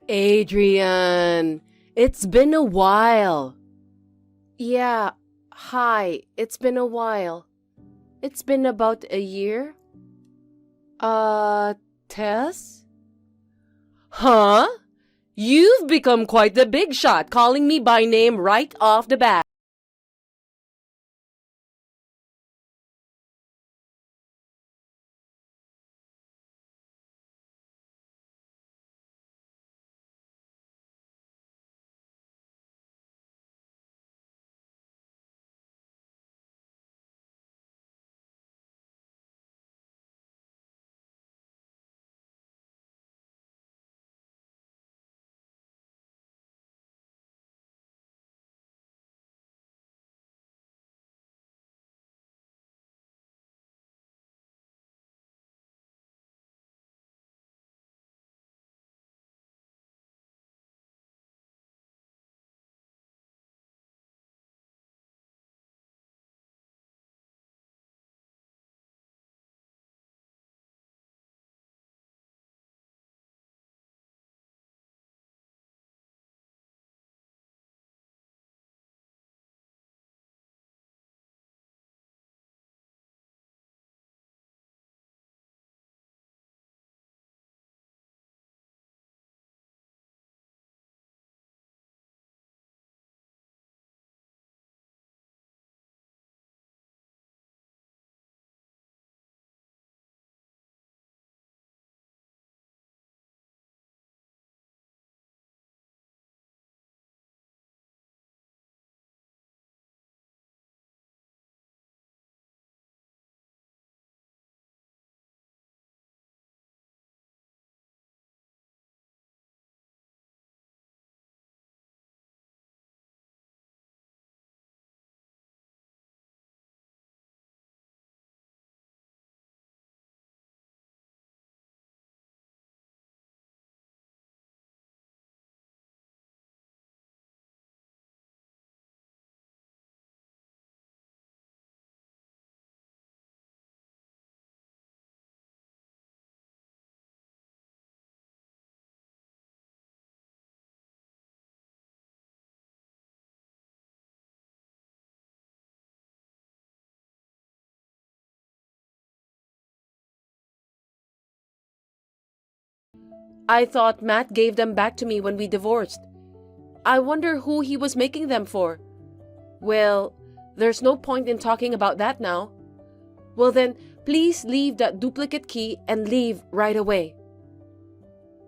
Adrian, it's been a while. Yeah, hi, it's been a while. It's been about a year. Uh, Tess? Huh? You've become quite the big shot calling me by name right off the bat. I thought Matt gave them back to me when we divorced. I wonder who he was making them for. Well, there's no point in talking about that now. Well then, please leave that duplicate key and leave right away.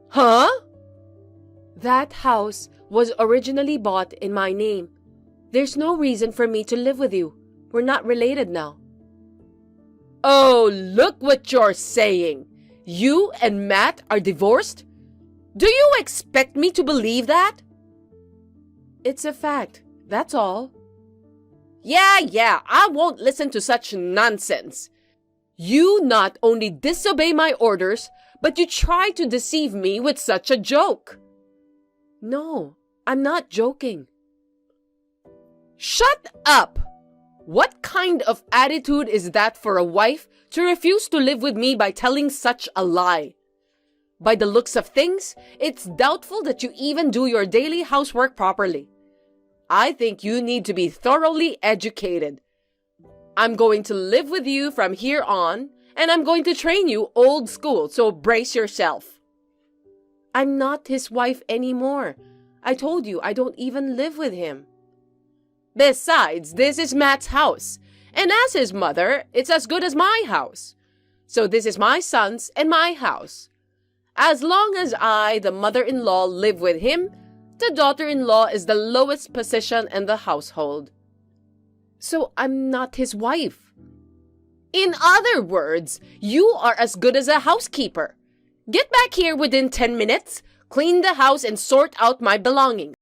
Huh? That house was originally bought in my name. There's no reason for me to live with you. We're not related now. Oh, look what you're saying. You and Matt are divorced? Do you expect me to believe that? It's a fact. That's all. Yeah, I won't listen to such nonsense. You not only disobey my orders, but you try to deceive me with such a joke. No, I'm not joking. Shut up! What kind of attitude is that for a wife to refuse to live with me by telling such a lie? By the looks of things, it's doubtful that you even do your daily housework properly. I think you need to be thoroughly educated. I'm going to live with you from here on, and I'm going to train you old school, so brace yourself. I'm not his wife anymore. I told you I don't even live with him. Besides, this is Matt's house, and as his mother, it's as good as my house. So this is my son's and my house. As long as I, the mother-in-law, live with him, the daughter-in-law is the lowest position in the household. So I'm not his wife. In other words, you are as good as a housekeeper. Get back here within 10 minutes, clean the house and sort out my belongings.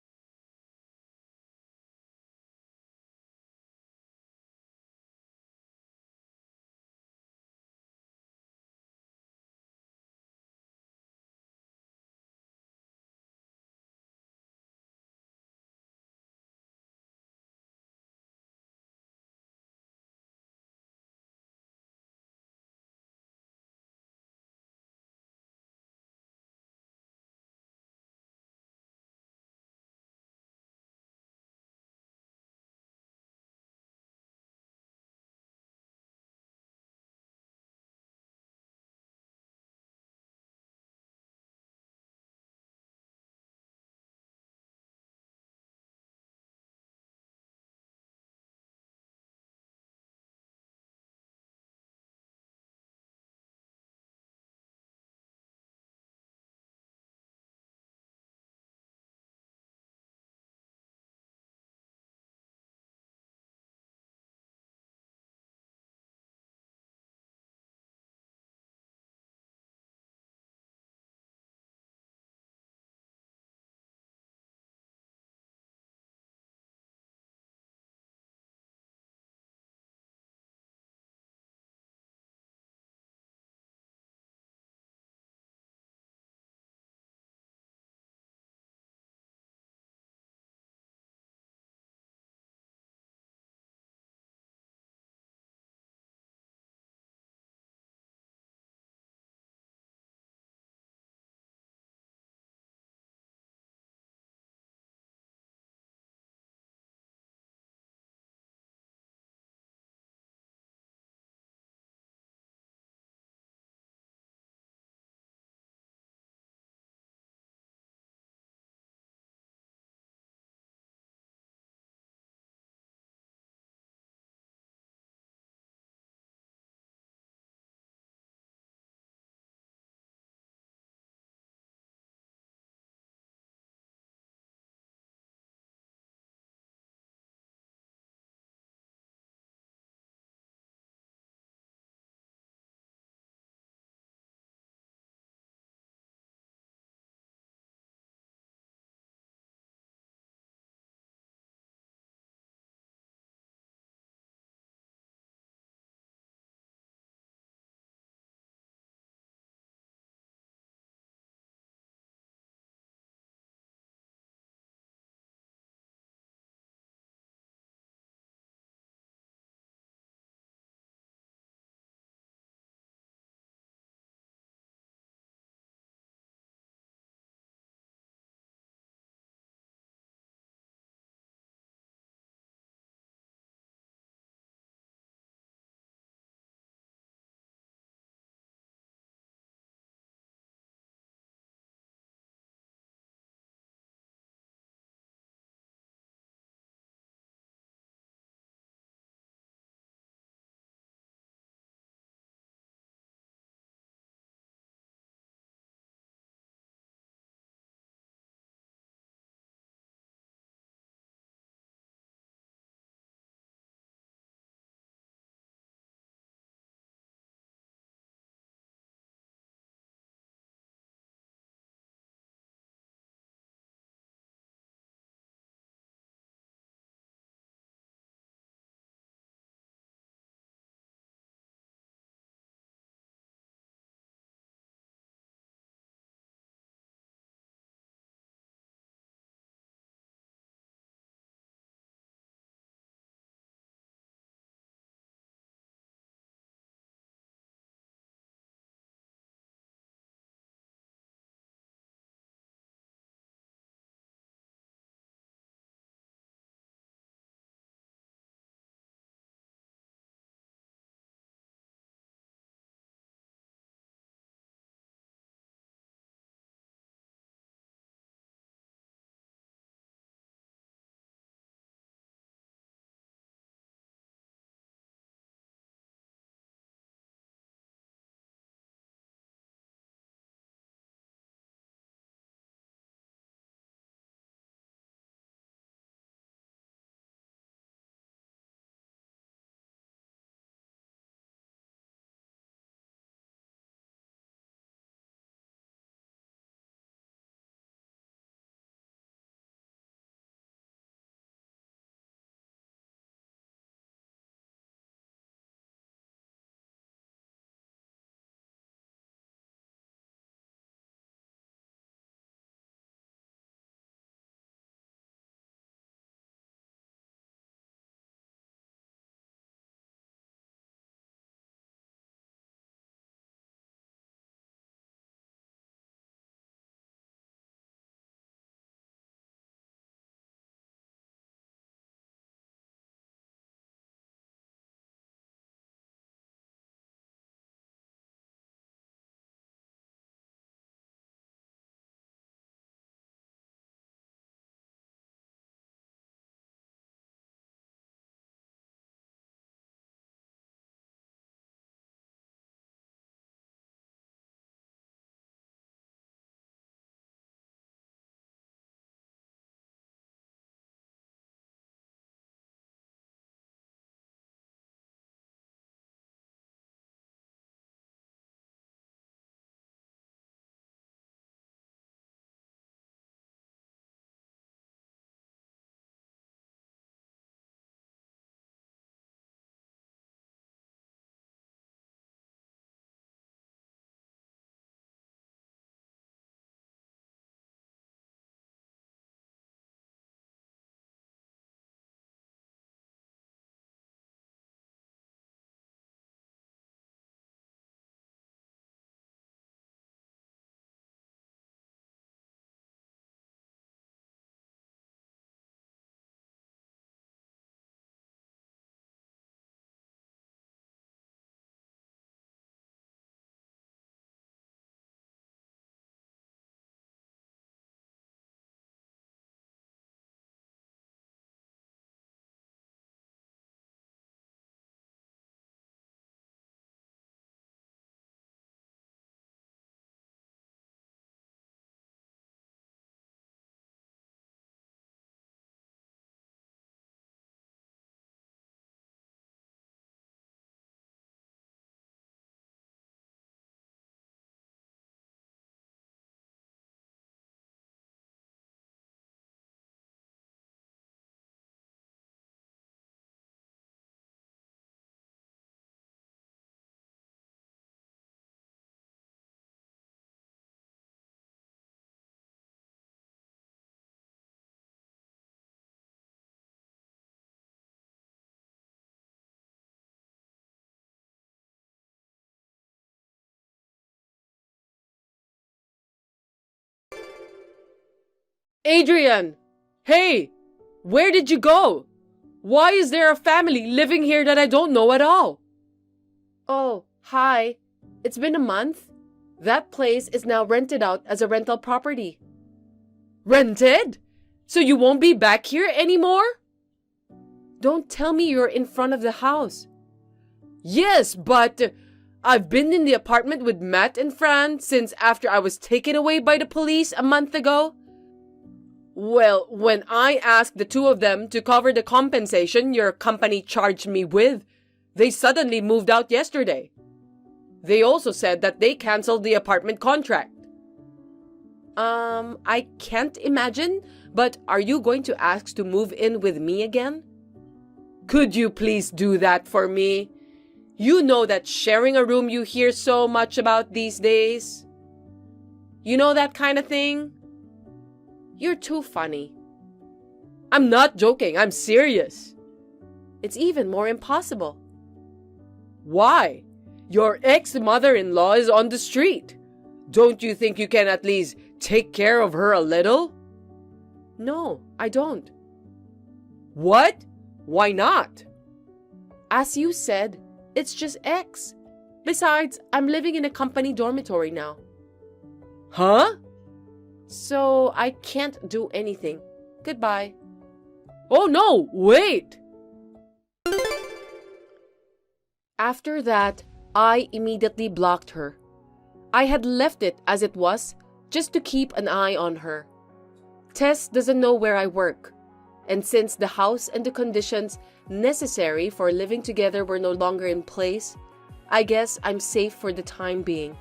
Adrian! Hey! Where did you go? Why is there a family living here that I don't know at all? Oh, hi. It's been a month. That place is now rented out as a rental property. Rented? So you won't be back here anymore? Don't tell me you're in front of the house. Yes, but I've been in the apartment with Matt and Fran since after I was taken away by the police a month ago. Well, when I asked the two of them to cover the compensation your company charged me with, they suddenly moved out yesterday. They also said that they canceled the apartment contract. I can't imagine, but are you going to ask to move in with me again? Could you please do that for me? You know that sharing a room you hear so much about these days. You know that kind of thing? You're too funny. I'm not joking, I'm serious. It's even more impossible. Why? Your ex-mother-in-law is on the street. Don't you think you can at least take care of her a little? No, I don't. What? Why not? As you said, it's just ex. Besides, I'm living in a company dormitory now. Huh? So I can't do anything. Goodbye. Oh no, wait! After that, I immediately blocked her. I had left it as it was, just to keep an eye on her. Tess doesn't know where I work, and since the house and the conditions necessary for living together were no longer in place, I guess I'm safe for the time being.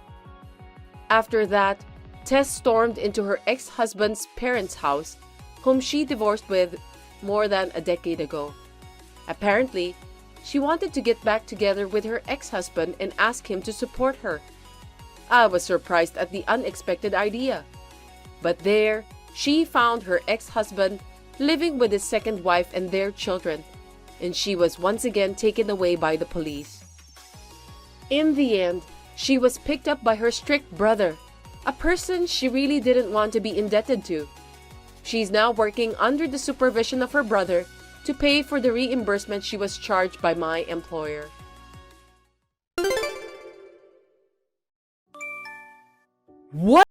After that, Tess stormed into her ex-husband's parents' house, whom she divorced with more than a decade ago. Apparently, she wanted to get back together with her ex-husband and ask him to support her. I was surprised at the unexpected idea. But there, she found her ex-husband living with his second wife and their children, and she was once again taken away by the police. In the end, she was picked up by her strict brother, a person she really didn't want to be indebted to. She's now working under the supervision of her brother to pay for the reimbursement she was charged by my employer. What?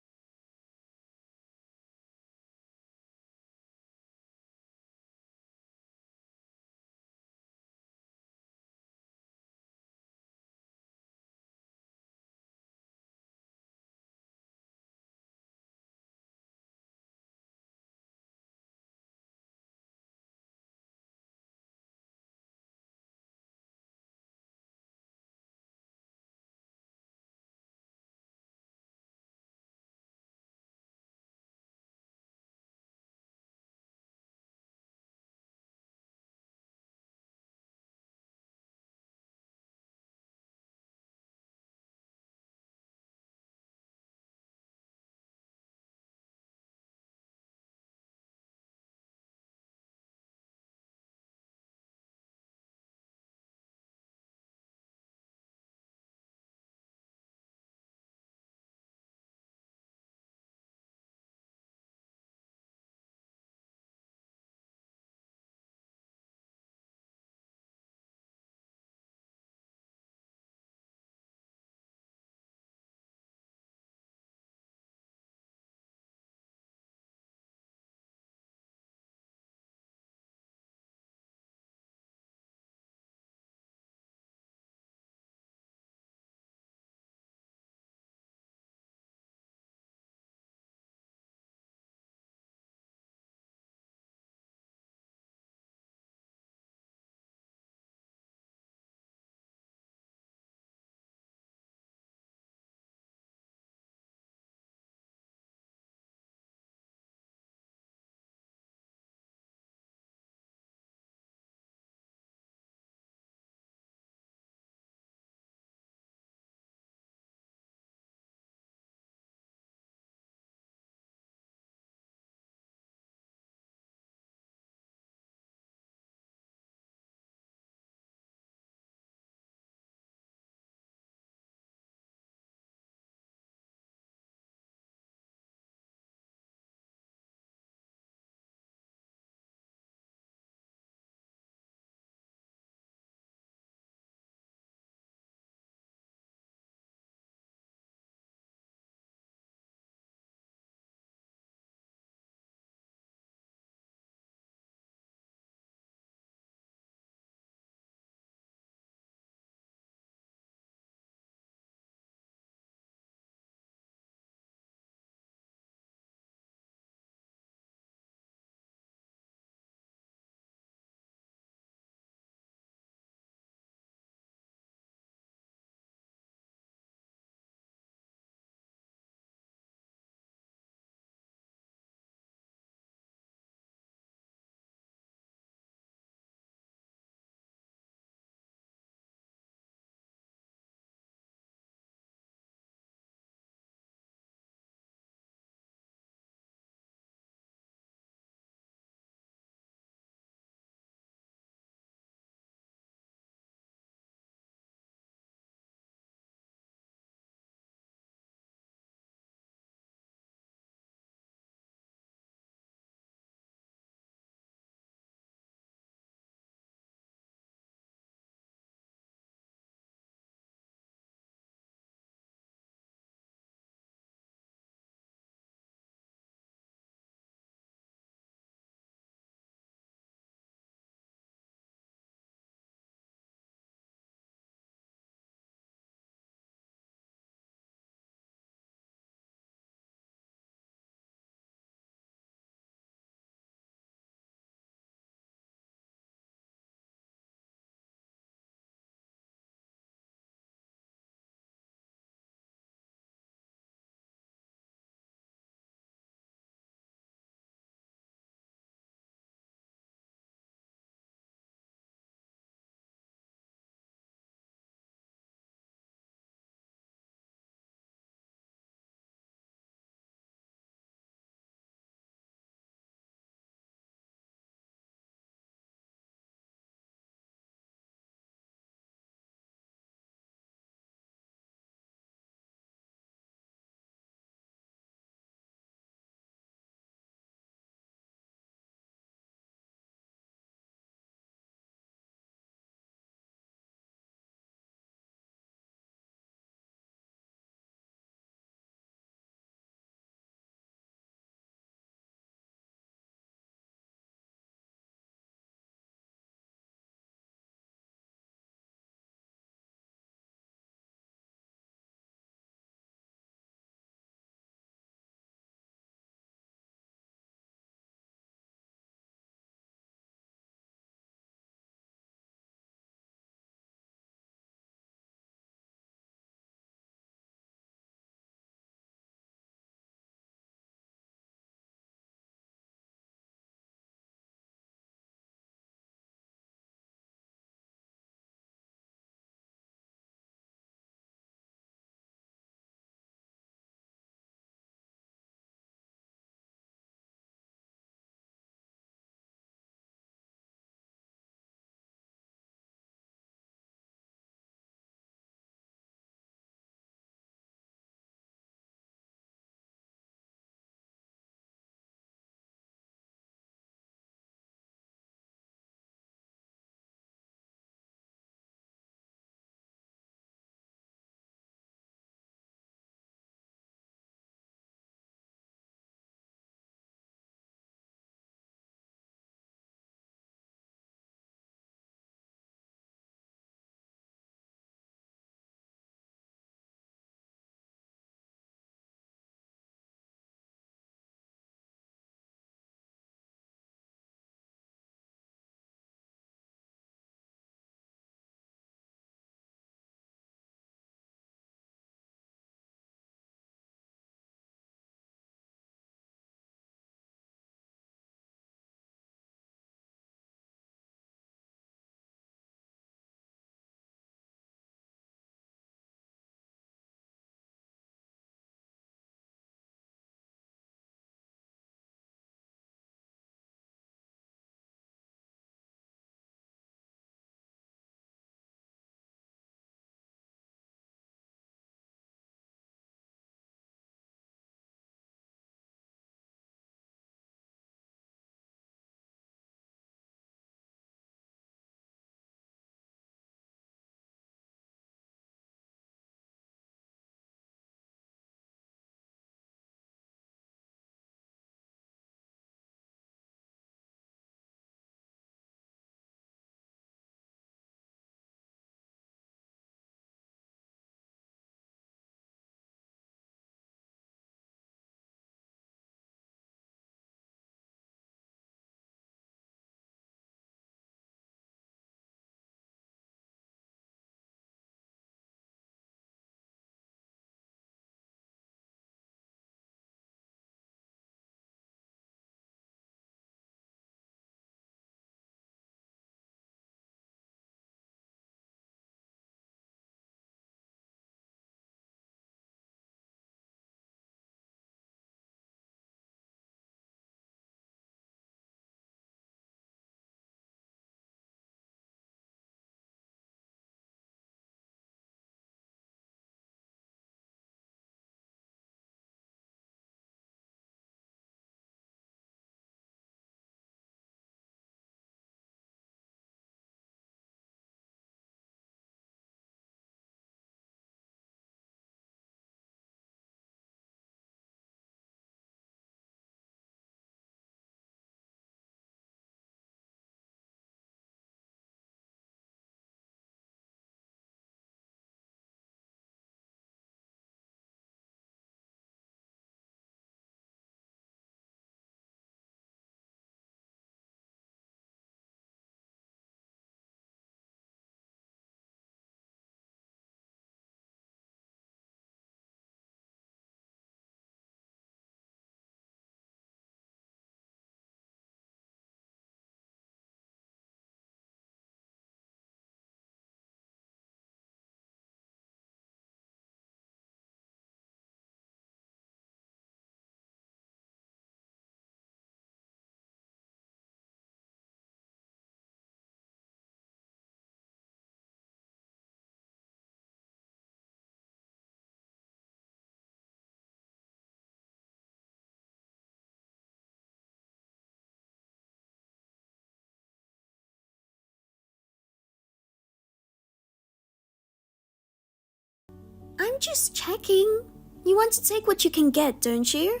I'm just checking. You want to take what you can get, don't you?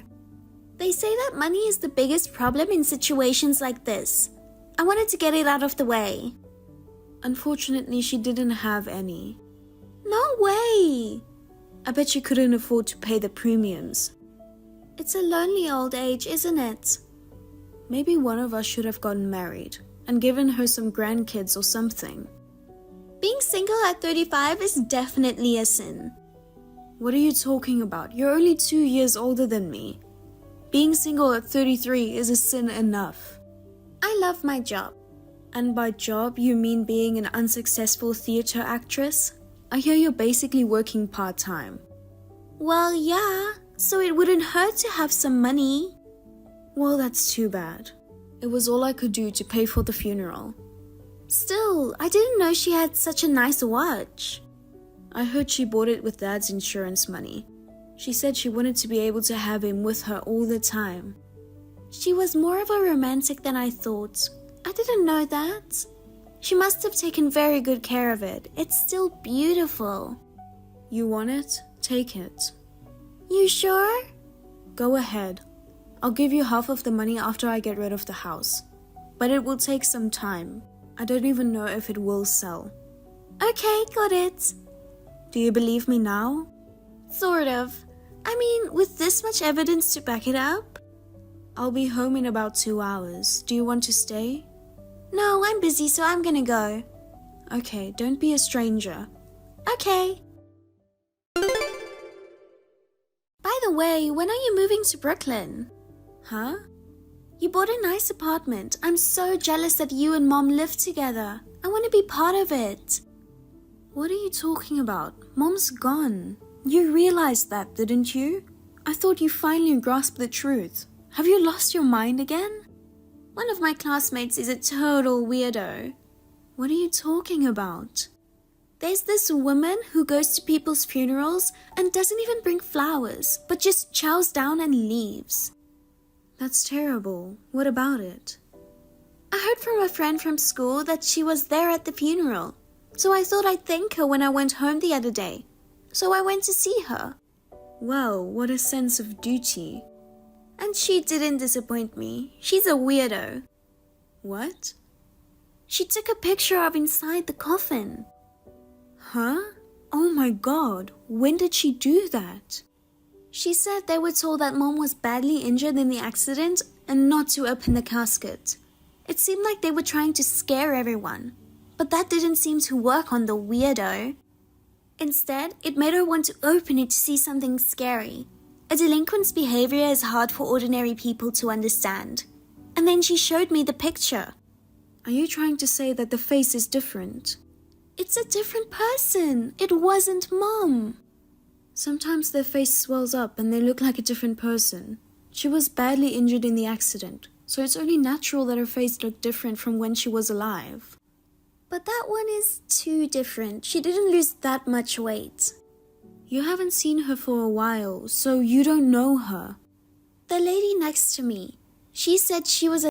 They say that money is the biggest problem in situations like this. I wanted to get it out of the way. Unfortunately, she didn't have any. No way! I bet she couldn't afford to pay the premiums. It's a lonely old age, isn't it? Maybe one of us should have gotten married and given her some grandkids or something. Being single at 35 is definitely a sin. What are you talking about? You're only 2 years older than me. Being single at 33 is a sin enough. I love my job. And by job, you mean being an unsuccessful theater actress? I hear you're basically working part-time. Well, yeah, so it wouldn't hurt to have some money. Well, that's too bad. It was all I could do to pay for the funeral. Still, I didn't know she had such a nice watch. I heard she bought it with Dad's insurance money. She said she wanted to be able to have him with her all the time. She was more of a romantic than I thought. I didn't know that. She must have taken very good care of it. It's still beautiful. You want it? Take it. You sure? Go ahead. I'll give you half of the money after I get rid of the house. But it will take some time. I don't even know if it will sell. Okay, got it. Do you believe me now? Sort of. I mean, with this much evidence to back it up? I'll be home in about 2 hours. Do you want to stay? No, I'm busy, so I'm gonna go. Okay, don't be a stranger. Okay. By the way, when are you moving to Brooklyn? Huh? You bought a nice apartment. I'm so jealous that you and Mom live together. I want to be part of it. What are you talking about? Mom's gone. You realized that, didn't you? I thought you finally grasped the truth. Have you lost your mind again? One of my classmates is a total weirdo. What are you talking about? There's this woman who goes to people's funerals and doesn't even bring flowers, but just chows down and leaves. That's terrible. What about it? I heard from a friend from school that she was there at the funeral, so I thought I'd thank her when I went home the other day. So I went to see her. Wow, what a sense of duty. And she didn't disappoint me. She's a weirdo. What? She took a picture of inside the coffin. Huh? Oh my god, when did she do that? She said they were told that Mom was badly injured in the accident and not to open the casket. It seemed like they were trying to scare everyone, but that didn't seem to work on the weirdo. Instead, it made her want to open it to see something scary. A delinquent's behavior is hard for ordinary people to understand. And then she showed me the picture. Are you trying to say that the face is different? It's a different person. It wasn't Mom. Sometimes their face swells up and they look like a different person. She was badly injured in the accident, so it's only natural that her face looked different from when she was alive. But that one is too different. She didn't lose that much weight. You haven't seen her for a while, so you don't know her. The lady next to me, she said she was a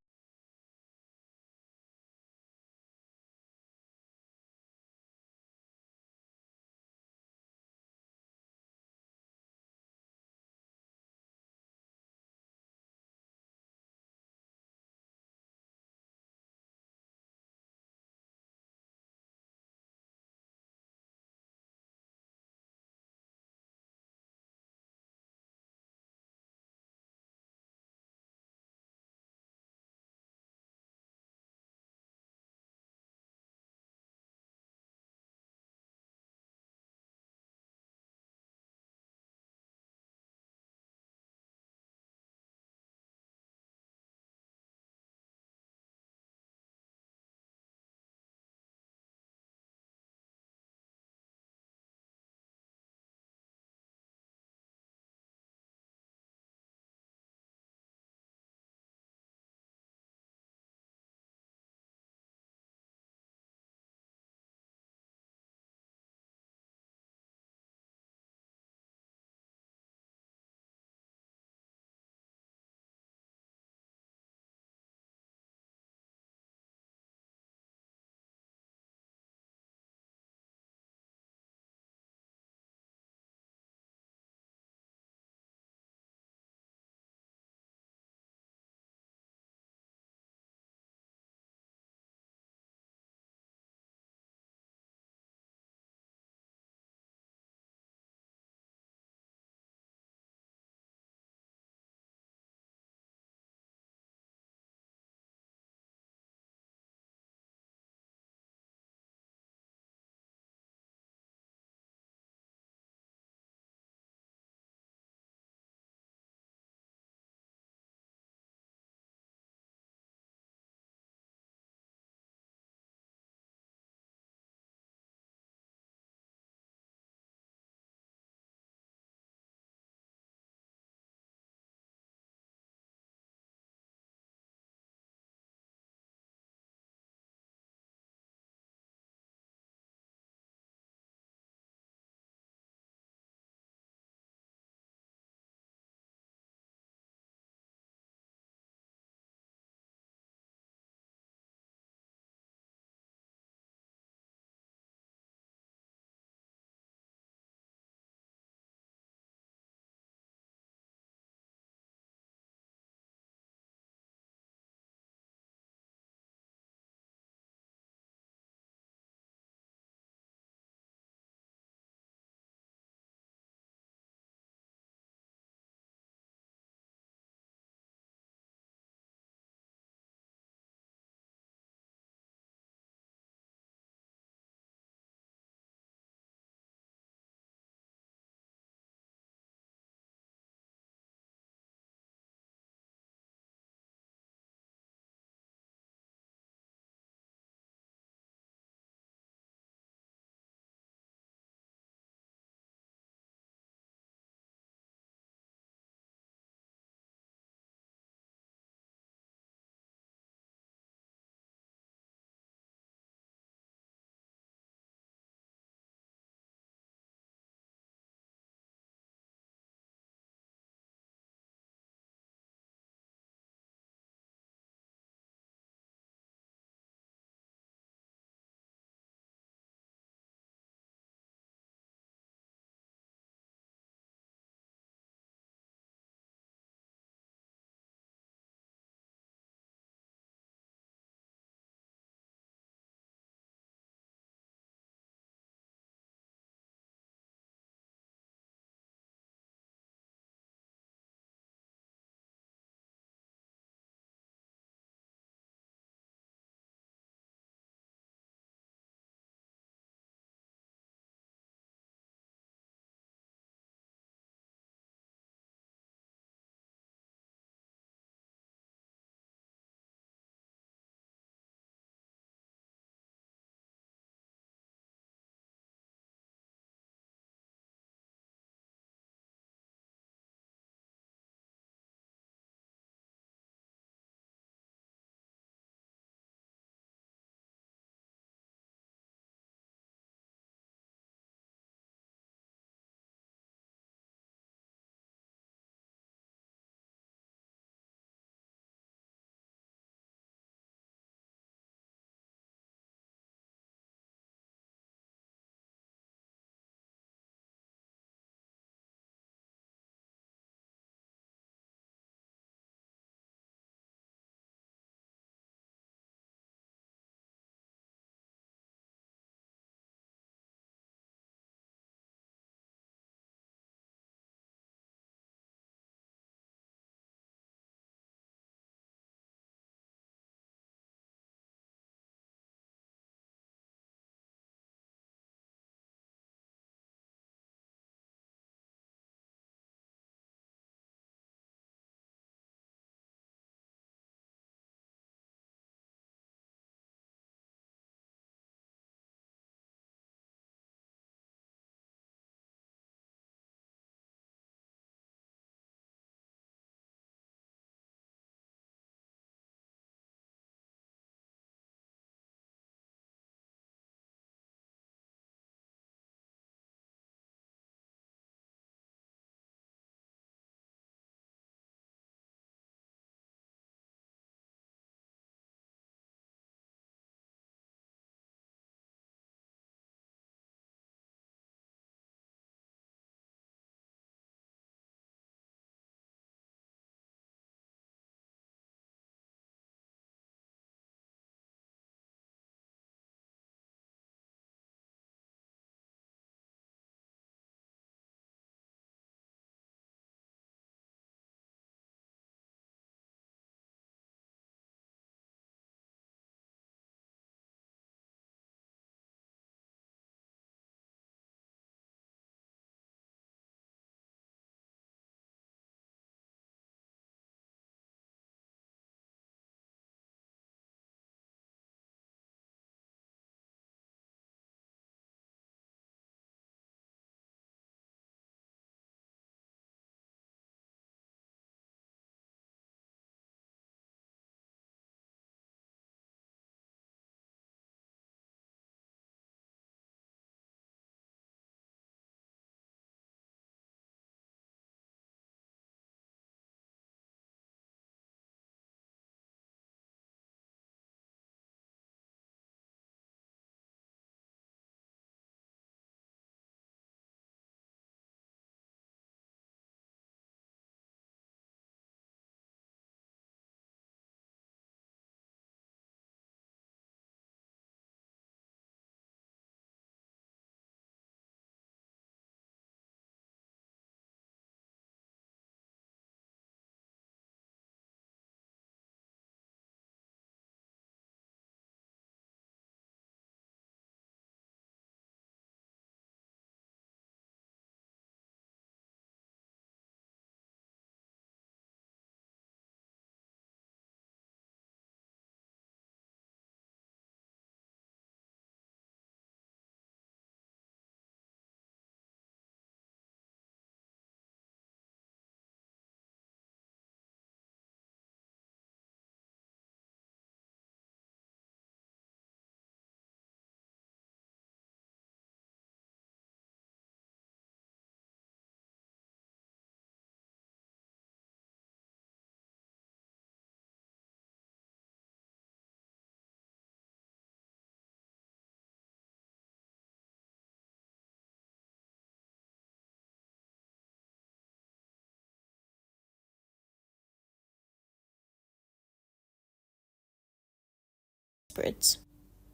desperate.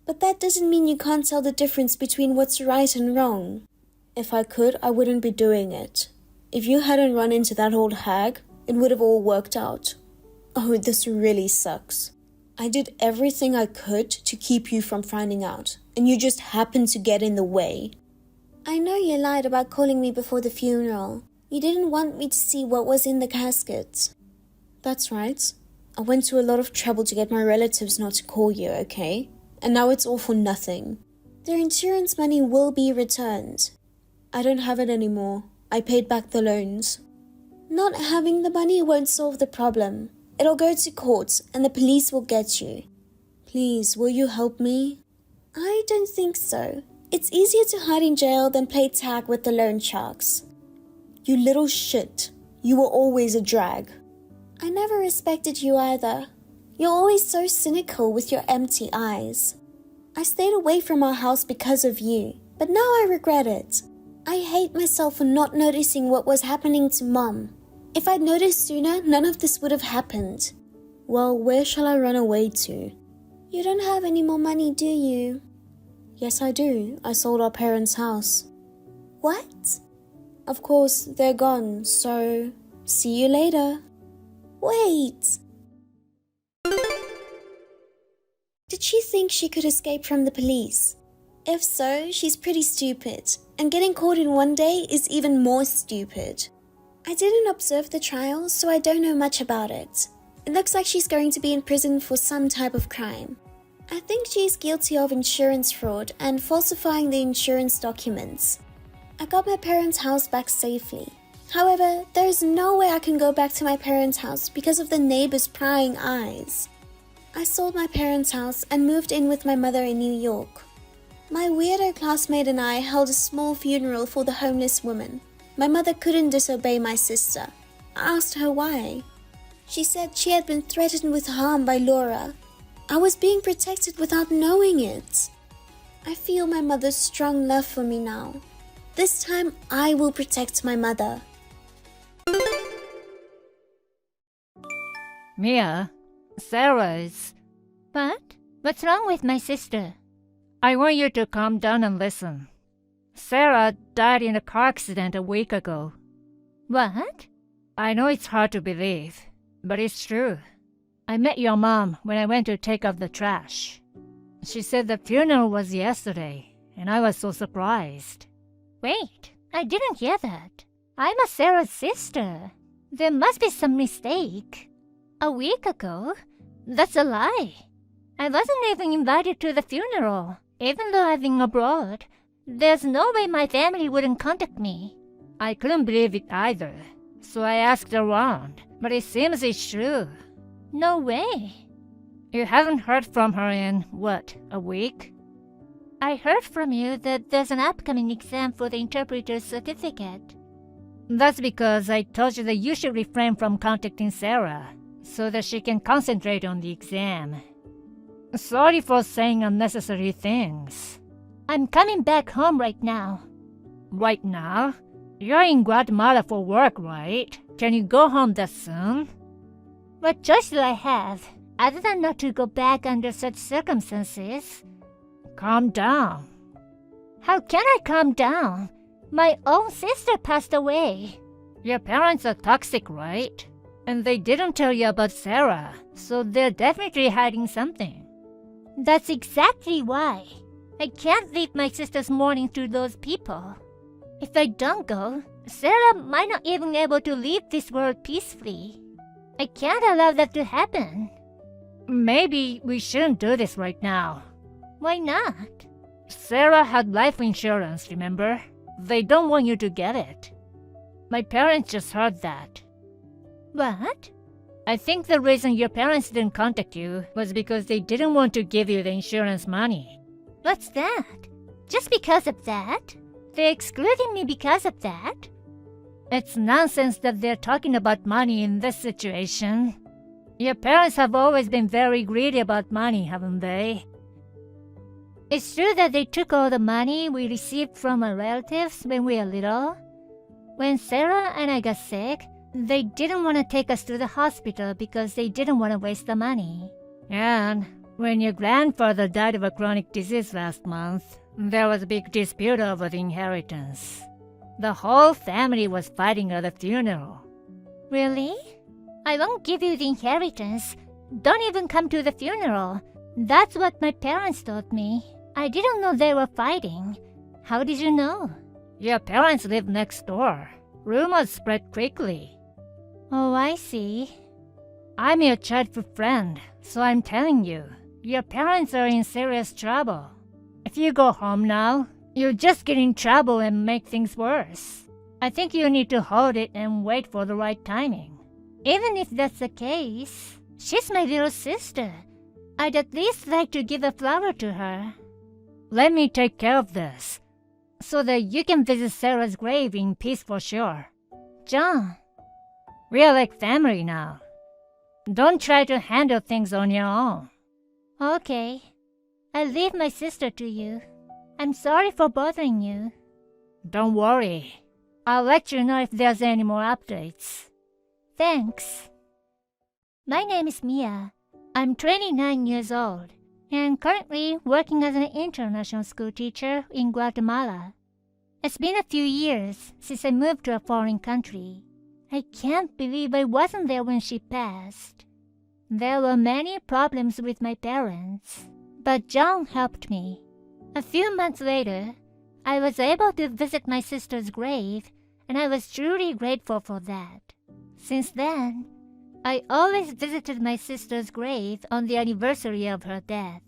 But that doesn't mean you can't tell the difference between what's right and wrong. If I could, I wouldn't be doing it. If you hadn't run into that old hag, it would have all worked out. Oh, this really sucks. I did everything I could to keep you from finding out, and you just happened to get in the way. I know you lied about calling me before the funeral. You didn't want me to see what was in the casket. That's right. I went to a lot of trouble to get my relatives not to call you, okay? And now it's all for nothing. Their insurance money will be returned. I don't have it anymore. I paid back the loans. Not having the money won't solve the problem. It'll go to court and the police will get you. Please, will you help me? I don't think so. It's easier to hide in jail than play tag with the loan sharks. You little shit. You were always a drag. I never respected you either. You're always so cynical with your empty eyes. I stayed away from our house because of you, but now I regret it. I hate myself for not noticing what was happening to Mom. If I'd noticed sooner, none of this would have happened. Well, where shall I run away to? You don't have any more money, do you? Yes, I do. I sold our parents' house. What? Of course, they're gone, so see you later. Wait! Did she think she could escape from the police? If so, she's pretty stupid, and getting caught in one day is even more stupid. I didn't observe the trial, so I don't know much about it. It looks like she's going to be in prison for some type of crime. I think she's guilty of insurance fraud and falsifying the insurance documents. I got my parents' house back safely. However, there is no way I can go back to my parents' house because of the neighbors' prying eyes. I sold my parents' house and moved in with my mother in New York. My weirdo classmate and I held a small funeral for the homeless woman. My mother couldn't disobey my sister. I asked her why. She said she had been threatened with harm by Laura. I was being protected without knowing it. I feel my mother's strong love for me now. This time I will protect my mother. Mia, Sarah's... What? What's wrong with my sister? I want you to calm down and listen. Sarah died in a car accident a week ago. What? I know it's hard to believe, but it's true. I met your mom when I went to take out the trash. She said the funeral was yesterday, and I was so surprised. Wait, I didn't hear that. I'm a Sarah's sister. There must be some mistake. A week ago? That's a lie. I wasn't even invited to the funeral, even though I've been abroad. There's no way my family wouldn't contact me. I couldn't believe it either, so I asked around, but it seems it's true. No way. You haven't heard from her in, what, a week? I heard from you that there's an upcoming exam for the interpreter's certificate. That's because I told you that you should refrain from contacting Sarah, so that she can concentrate on the exam. Sorry for saying unnecessary things. I'm coming back home right now. Right now? You're in Guatemala for work, right? Can you go home that soon? What choice do I have, other than not to go back under such circumstances? Calm down. How can I calm down? My own sister passed away. Your parents are toxic, right? And they didn't tell you about Sarah, so they're definitely hiding something. That's exactly why. I can't leave my sister's mourning to those people. If I don't go, Sarah might not even be able to leave this world peacefully. I can't allow that to happen. Maybe we shouldn't do this right now. Why not? Sarah had life insurance, remember? They don't want you to get it. My parents just heard that. What? I think the reason your parents didn't contact you was because they didn't want to give you the insurance money. What's that? Just because of that? They're excluding me because of that? It's nonsense that they're talking about money in this situation. Your parents have always been very greedy about money, haven't they? It's true that they took all the money we received from our relatives when we were little. When Sarah and I got sick, they didn't want to take us to the hospital because they didn't want to waste the money. And When your grandfather died of a chronic disease last month, there was a big dispute over the inheritance. The whole family was fighting at the funeral. Really? I won't give you the inheritance. Don't even come to the funeral. That's what my parents told me. I didn't know they were fighting. How did you know? Your parents live next door. Rumors spread quickly. Oh, I see. I'm your childhood friend, so I'm telling you, your parents are in serious trouble. If you go home now, you'll just get in trouble and make things worse. I think you need to hold it and wait for the right timing. Even if that's the case, she's my little sister. I'd at least like to give a flower to her. Let me take care of this, so that you can visit Sarah's grave in peace for sure. John. We're like family now. Don't try to handle things on your own. Okay. I'll leave my sister to you. I'm sorry for bothering you. Don't worry. I'll let you know if there's any more updates. Thanks. My name is Mia. I'm 29 years old and currently working as an international school teacher in Guatemala. It's been a few years since I moved to a foreign country. I can't believe I wasn't there when she passed. There were many problems with my parents, but John helped me. A few months later, I was able to visit my sister's grave, and I was truly grateful for that. Since then, I always visited my sister's grave on the anniversary of her death.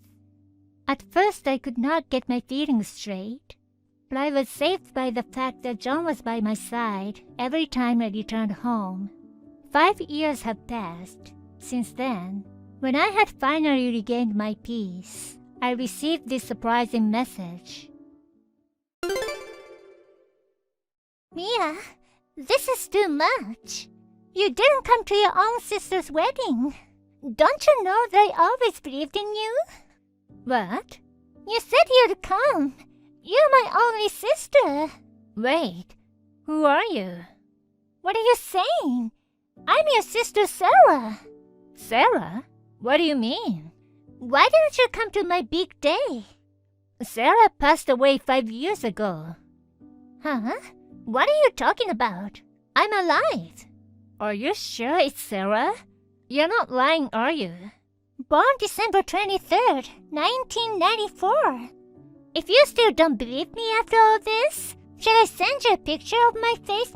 At first, I could not get my feelings straight, but I was saved by the fact that John was by my side every time I returned home. 5 years have passed since then. When I had finally regained my peace, I received this surprising message. Mia, this is too much. You didn't come to your own sister's wedding. Don't you know they always believed in you? What? You said you'd come. You're my only sister. Wait, who are you? What are you saying? I'm your sister Sarah. Sarah? What do you mean? Why didn't you come to my big day? Sarah passed away 5 years ago. Huh? What are you talking about? I'm alive. Are you sure it's Sarah? You're not lying, are you? Born December 23rd, 1994. If you still don't believe me after all this, should I send you a picture of my face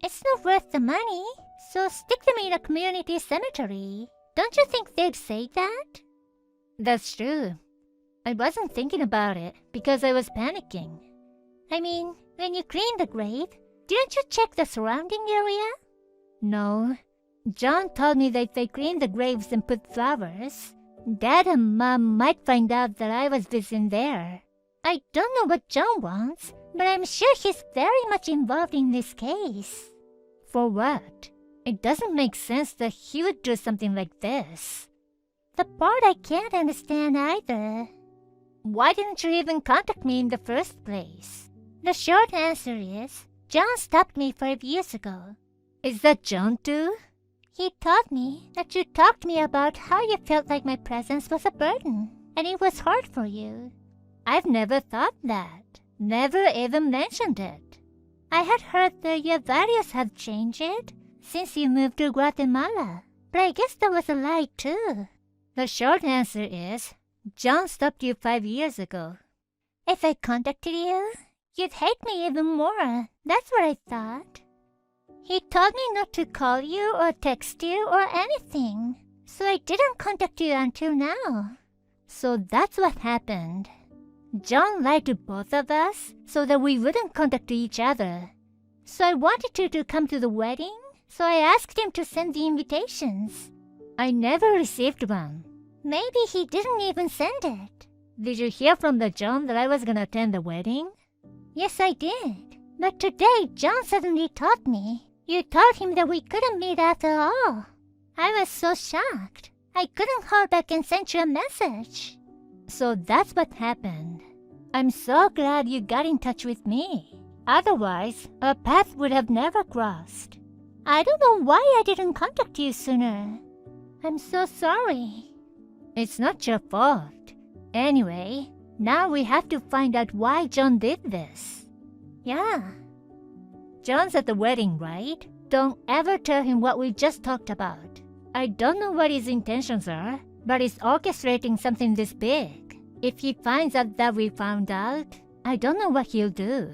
It's not worth the money, so stick them in a community cemetery. Don't you think they'd say that? That's true. I wasn't thinking about it because I was panicking. I mean, when you clean the grave, didn't you check the surrounding area? No. John told me that if I clean the graves and put flowers, Dad and Mom might find out that I was visiting there. I don't know what John wants, but I'm sure he's very much involved in this case. For what? It doesn't make sense that he would do something like this. The part I can't understand either. Why didn't you even contact me in the first place? The short answer is, John stopped me 5 years ago. Is that John too? He told me that you talked to me about how you felt like my presence was a burden, and it was hard for you. I've never thought that. Never even mentioned it. I had heard that your values have changed since you moved to Guatemala, but I guess that was a lie too. The short answer is, John stopped you 5 years ago. If I contacted you, you'd hate me even more. That's what I thought. He told me not to call you or text you or anything, so I didn't contact you until now. So that's what happened. John lied to both of us so that we wouldn't contact each other. So I wanted you to come to the wedding, so I asked him to send the invitations. I never received one. Maybe he didn't even send it. Did you hear from the John that I was gonna attend the wedding? Yes, I did. But today, John suddenly told me. You told him that we couldn't meet after all. I was so shocked. I couldn't call back and send you a message. So that's what happened. I'm so glad you got in touch with me. Otherwise, our path would have never crossed. I don't know why I didn't contact you sooner. I'm so sorry. It's not your fault. Anyway, now we have to find out why John did this. Yeah. John's at the wedding, right? Don't ever tell him what we just talked about. I don't know what his intentions are, but he's orchestrating something this big. If he finds out that we found out, I don't know what he'll do.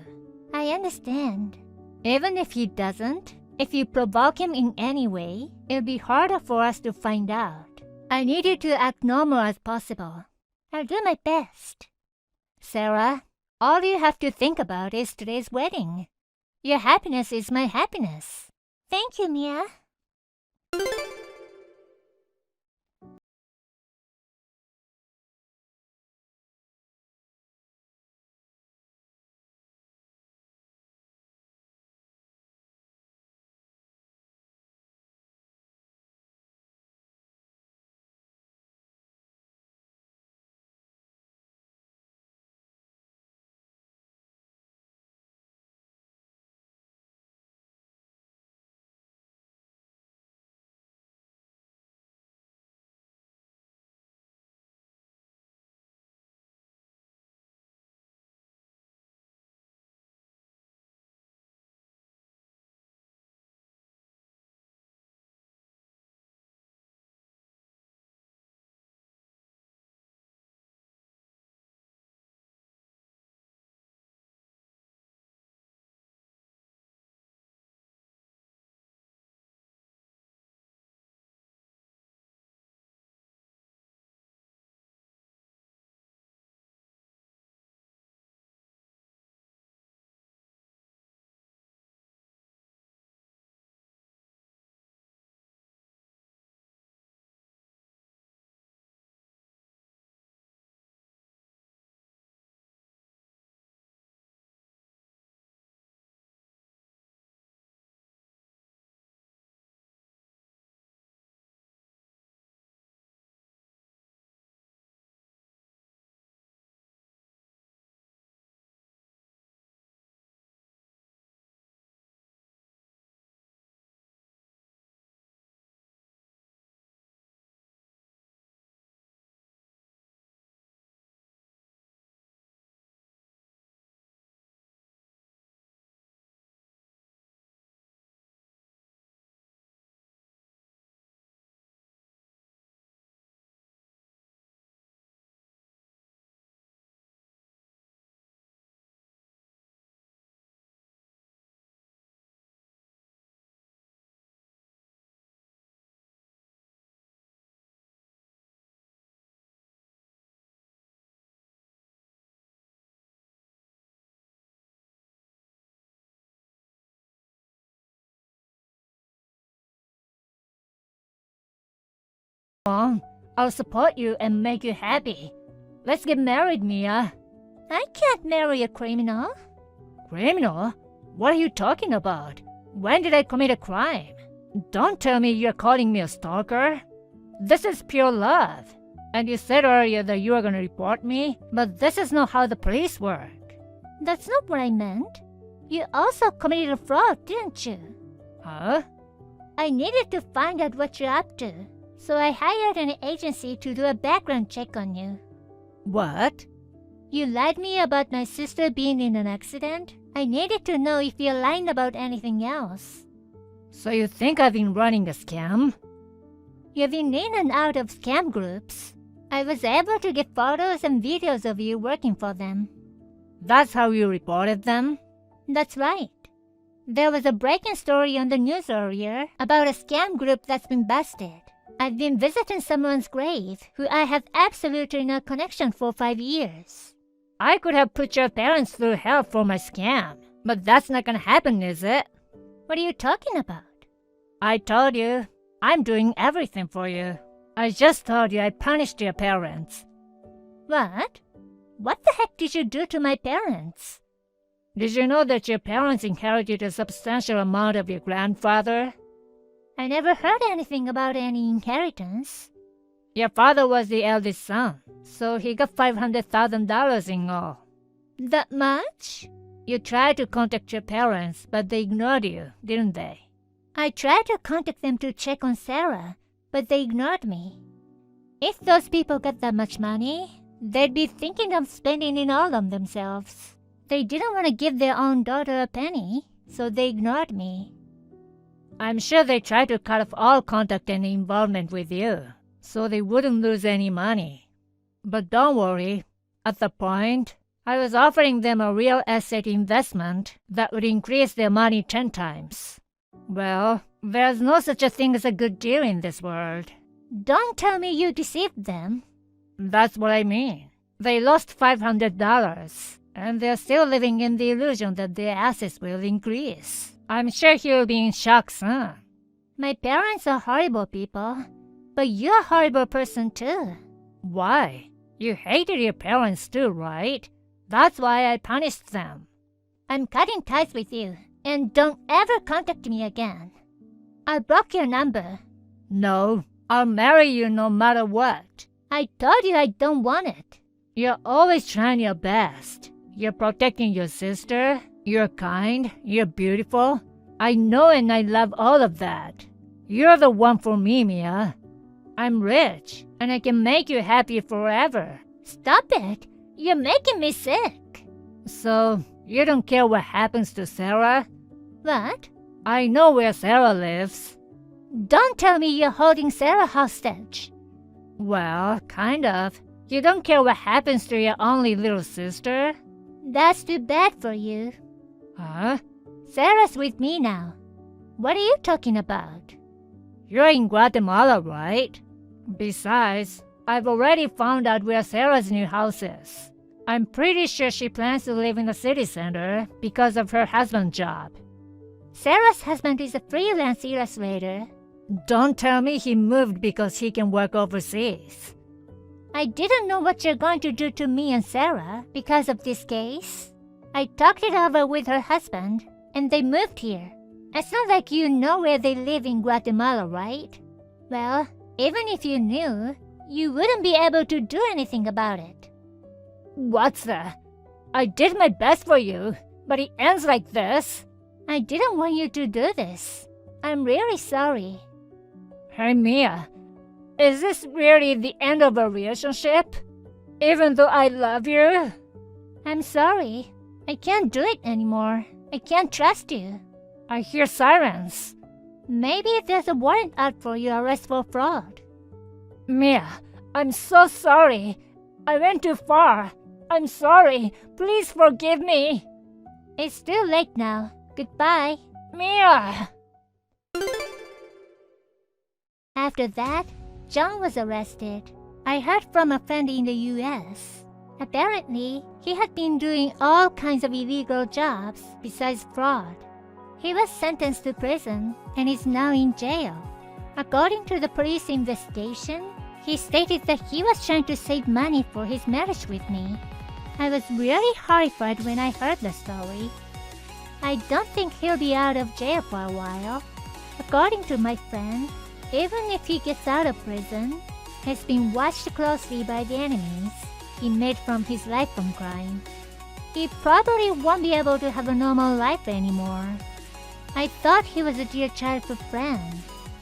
I understand. Even if he doesn't, if you provoke him in any way, it'll be harder for us to find out. I need you to act normal as possible. I'll do my best. Sarah, all you have to think about is today's wedding. Your happiness is my happiness. Thank you, Mia. on. I'll support you and make you happy. Let's get married, Mia. I can't marry a criminal. Criminal? What are you talking about? When did I commit a crime? Don't tell me you're calling me a stalker. This is pure love. And you said earlier that you were going to report me, but this is not how the police work. That's not what I meant. You also committed a fraud, didn't you? Huh? I needed to find out what you're up to, so I hired an agency to do a background check on you. What? You lied me about my sister being in an accident. I needed to know if you lied about anything else. So you think I've been running a scam? You've been in and out of scam groups. I was able to get photos and videos of you working for them. That's how you reported them? That's right. There was a breaking story on the news earlier about a scam group that's been busted. I've been visiting someone's grave who I have absolutely no connection for 5 years. I could have put your parents through hell for my scam, but that's not gonna happen, is it? What are you talking about? I told you, I'm doing everything for you. I just told you I punished your parents. What? What the heck did you do to my parents? Did you know that your parents inherited a substantial amount of your grandfather? I never heard anything about any inheritance. Your father was the eldest son, so he got $500,000 in all. That much? You tried to contact your parents, but they ignored you, didn't they? I tried to contact them to check on Sarah, but they ignored me. If those people got that much money, they'd be thinking of spending it all on themselves. They didn't want to give their own daughter a penny, so they ignored me. I'm sure they tried to cut off all contact and involvement with you, so they wouldn't lose any money. But don't worry, at the point, I was offering them a real estate investment that would increase their money 10 times. Well, there's no such a thing as a good deal in this world. Don't tell me you deceived them. That's what I mean. They lost $500, and they're still living in the illusion that their assets will increase. I'm sure he'll be in shock soon. My parents are horrible people, but you're a horrible person too. Why? You hated your parents too, right? That's why I punished them. I'm cutting ties with you, and don't ever contact me again. I blocked your number. No, I'll marry you no matter what. I told you I don't want it. You're always trying your best. You're protecting your sister. You're kind. You're beautiful. I know and I love all of that. You're the one for me, Mia. I'm rich, and I can make you happy forever. Stop it. You're making me sick. So, you don't care what happens to Sarah? What? I know where Sarah lives. Don't tell me you're holding Sarah hostage. Well, kind of. You don't care what happens to your only little sister? That's too bad for you. Huh? Sarah's with me now. What are you talking about? You're in Guatemala, right? Besides, I've already found out where Sarah's new house is. I'm pretty sure she plans to live in the city center because of her husband's job. Sarah's husband is a freelance illustrator. Don't tell me he moved because he can work overseas. I didn't know what you're going to do to me and Sarah because of this case. I talked it over with her husband, and they moved here. It's not like you know where they live in Guatemala, right? Well, even if you knew, you wouldn't be able to do anything about it. What's that? I did my best for you, but it ends like this. I didn't want you to do this. I'm really sorry. Hey, Mia, is this really the end of a relationship? Even though I love you? I'm sorry. I can't do it anymore. I can't trust you. I hear sirens. Maybe there's a warrant out for your arrest for fraud. Mia, I'm so sorry. I went too far. I'm sorry. Please forgive me. It's too late now. Goodbye. Mia! After that, John was arrested. I heard from a friend in the US. Apparently, he had been doing all kinds of illegal jobs besides fraud. He was sentenced to prison and is now in jail. According to the police investigation, he stated that he was trying to save money for his marriage with me. I was really horrified when I heard the story. I don't think he'll be out of jail for a while. According to my friend, even if he gets out of prison, he's been watched closely by the enemies he made from his life from crime. He probably won't be able to have a normal life anymore. I thought he was a dear childhood friend.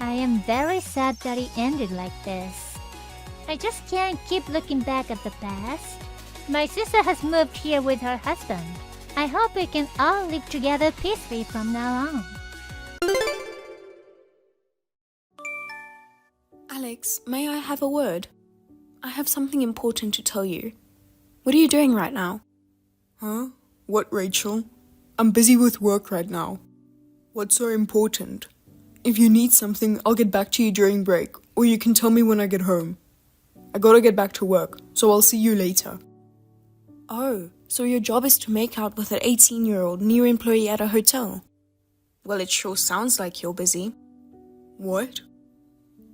I am very sad that it ended like this. I just can't keep looking back at the past. My sister has moved here with her husband. I hope we can all live together peacefully from now on. Alex, may I have a word? I have something important to tell you. What are you doing right now? Huh? What, Rachel? I'm busy with work right now. What's so important? If you need something, I'll get back to you during break, or you can tell me when I get home. I gotta get back to work, so I'll see you later. Oh, so your job is to make out with an 18-year-old new employee at a hotel? Well, it sure sounds like you're busy. What?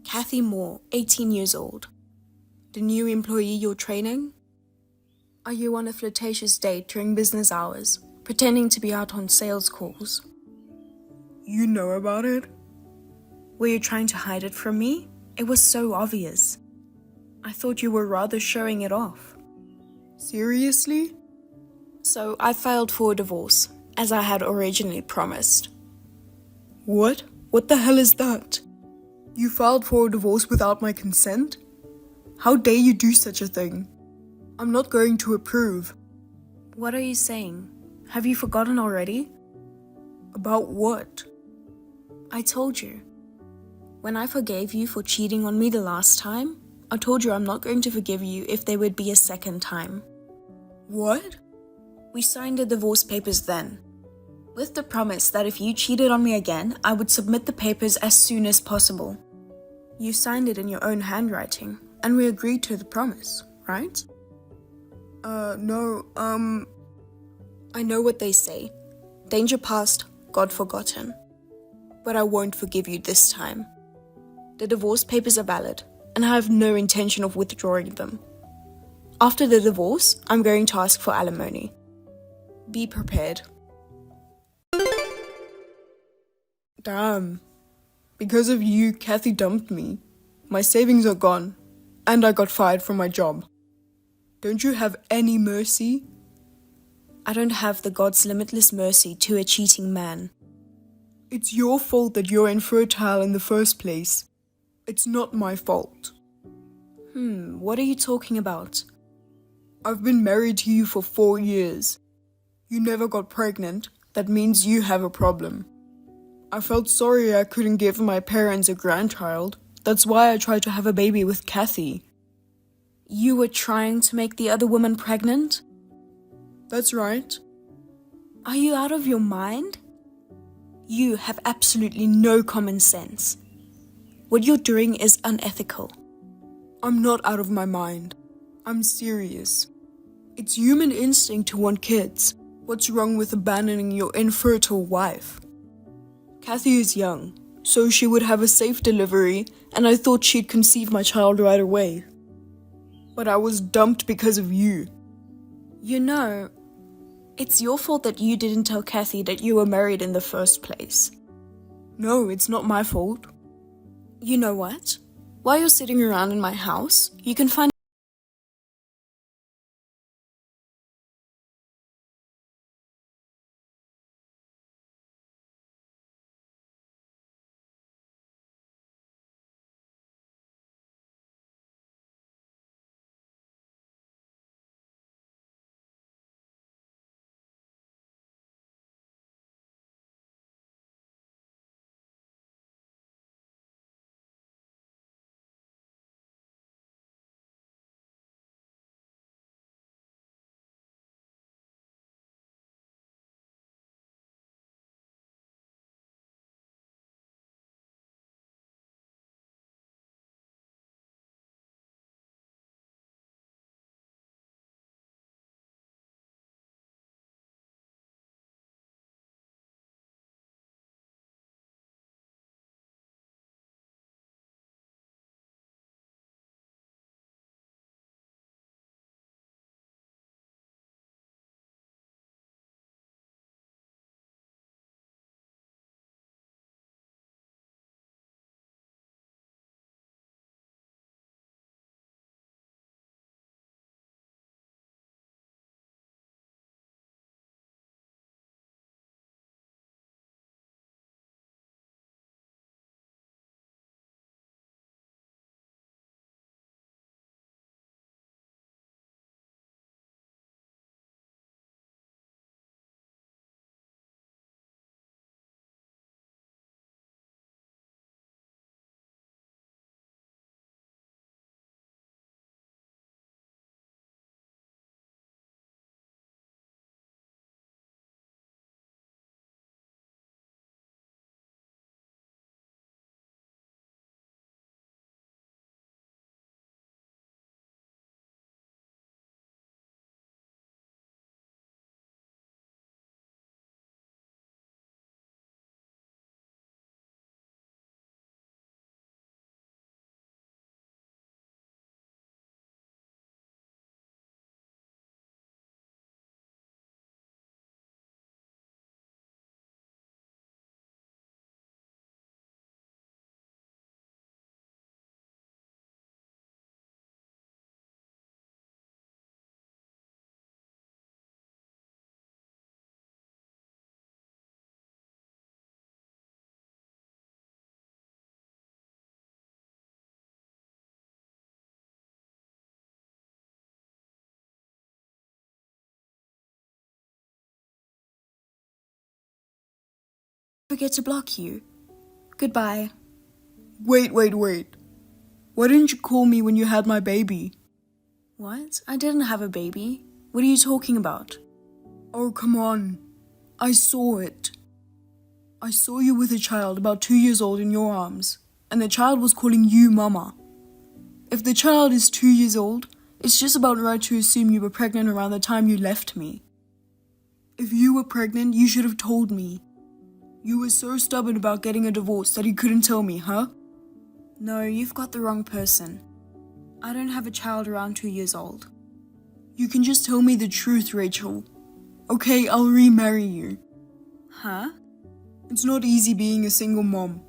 Kathy Moore, 18 years old. The new employee you're training? Are you on a flirtatious date during business hours, pretending to be out on sales calls? You know about it? Were you trying to hide it from me? It was so obvious. I thought you were rather showing it off. Seriously? So I filed for a divorce, as I had originally promised. What? What the hell is that? You filed for a divorce without my consent? How dare you do such a thing? I'm not going to approve. What are you saying? Have you forgotten already? About what? I told you. When I forgave you for cheating on me the last time, I told you I'm not going to forgive you if there would be a second time. What? We signed the divorce papers then, with the promise that if you cheated on me again, I would submit the papers as soon as possible. You signed it in your own handwriting, and we agreed to the promise, right? No, I know what they say. Danger past, God forgotten. But I won't forgive you this time. The divorce papers are valid, and I have no intention of withdrawing them. After the divorce, I'm going to ask for alimony. Be prepared. Damn. Because of you, Kathy dumped me. My savings are gone, and I got fired from my job. Don't you have any mercy? I don't have the God's limitless mercy to a cheating man. It's your fault that you're infertile in the first place. It's not my fault. What are you talking about? I've been married to you for 4 years. You never got pregnant. That means you have a problem. I felt sorry I couldn't give my parents a grandchild. That's why I tried to have a baby with Kathy. You were trying to make the other woman pregnant? That's right. Are you out of your mind? You have absolutely no common sense. What you're doing is unethical. I'm not out of my mind. I'm serious. It's human instinct to want kids. What's wrong with abandoning your infertile wife? Kathy is young, so she would have a safe delivery, and I thought she'd conceive my child right away. But I was dumped because of you. You know, it's your fault that you didn't tell Kathy that you were married in the first place. No, it's not my fault. You know what? While you're sitting around in my house, you can find forget to block you. Goodbye. Wait. Why didn't you call me when you had my baby? What? I didn't have a baby. What are you talking about? Oh, come on. I saw it. I saw you with a child about 2 years old in your arms, and the child was calling you Mama. If the child is 2 years old, it's just about right to assume you were pregnant around the time you left me. If you were pregnant, you should have told me. You were so stubborn about getting a divorce that you couldn't tell me, huh? No, you've got the wrong person. I don't have a child around 2 years old. You can just tell me the truth, Rachel. Okay, I'll remarry you. Huh? It's not easy being a single mom.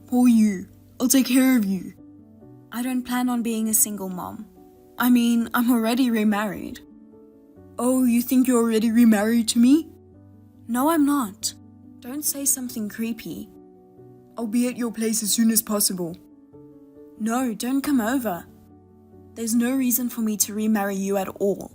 Poor you. I'll take care of you. I don't plan on being a single mom. I mean, I'm already remarried. Oh, you think you're already remarried to me? No, I'm not. Don't say something creepy. I'll be at your place as soon as possible. No, don't come over. There's no reason for me to remarry you at all.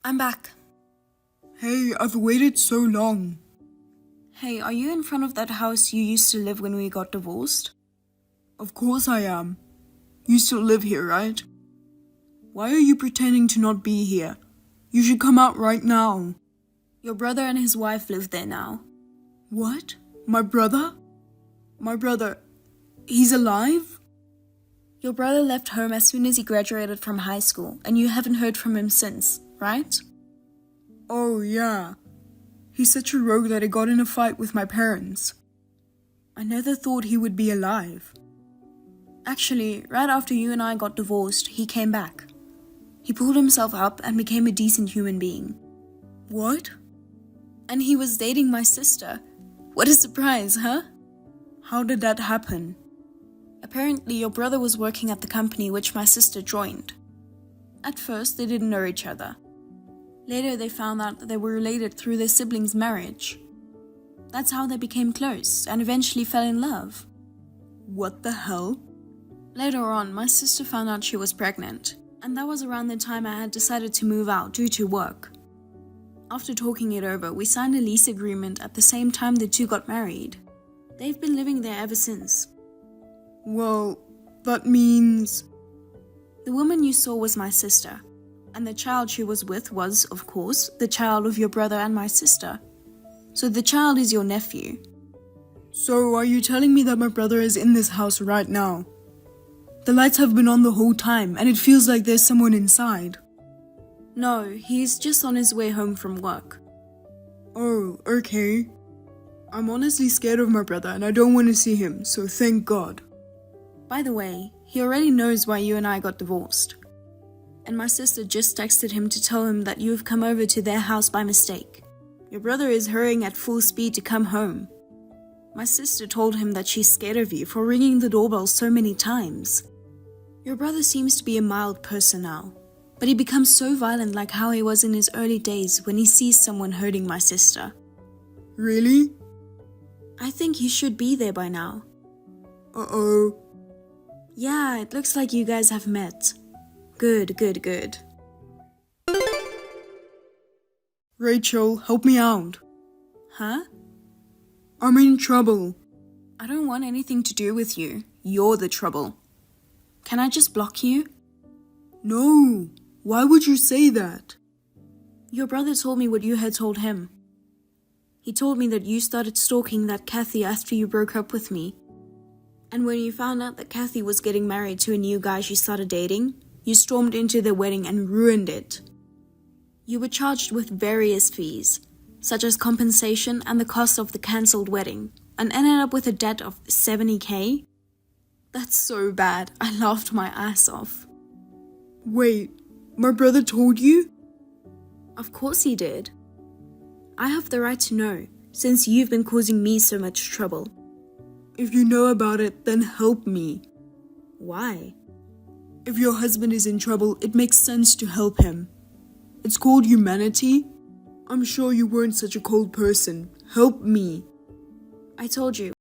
I'm back. Hey, I've waited so long. Hey, are you in front of that house you used to live when we got divorced? Of course I am. You still live here, right? Why are you pretending to not be here? You should come out right now. Your brother and his wife live there now. What? My brother? My brother, he's alive? Your brother left home as soon as he graduated from high school, and you haven't heard from him since, right? Oh, yeah. He's such a rogue that he got in a fight with my parents. I never thought he would be alive. Actually, right after you and I got divorced, he came back. He pulled himself up and became a decent human being. What? And he was dating my sister. What a surprise, huh? How did that happen? Apparently, your brother was working at the company which my sister joined. At first, they didn't know each other. Later, they found out that they were related through their siblings' marriage. That's how they became close and eventually fell in love. What the hell? Later on, my sister found out she was pregnant, and that was around the time I had decided to move out due to work. After talking it over, we signed a lease agreement at the same time the two got married. They've been living there ever since. Well, that means... The woman you saw was my sister, and the child she was with was, of course, the child of your brother and my sister. So the child is your nephew. So are you telling me that my brother is in this house right now? The lights have been on the whole time, and it feels like there's someone inside. No, he's just on his way home from work. Oh, okay. I'm honestly scared of my brother and I don't want to see him, so thank God. By the way, he already knows why you and I got divorced. and my sister just texted him to tell him that you've come over to their house by mistake. Your brother is hurrying at full speed to come home. My sister told him that she's scared of you for ringing the doorbell so many times. Your brother seems to be a mild person now, but he becomes so violent like how he was in his early days when he sees someone hurting my sister. Really? I think you should be there by now. Uh-oh. Yeah, it looks like you guys have met. Good. Rachel, help me out. Huh? I'm in trouble. I don't want anything to do with you. You're the trouble. Can I just block you? No. Why would you say that? Your brother told me what you had told him. He told me that you started stalking that Kathy after you broke up with me. And when you found out that Kathy was getting married to a new guy she started dating, you stormed into their wedding and ruined it. You were charged with various fees, such as compensation and the cost of the cancelled wedding, and ended up with a debt of $70,000? That's so bad. I laughed my ass off. Wait, my brother told you? Of course he did. I have the right to know, since you've been causing me so much trouble. If you know about it, then help me. Why? If your husband is in trouble, it makes sense to help him. It's called humanity. I'm sure you weren't such a cold person. Help me. I told you.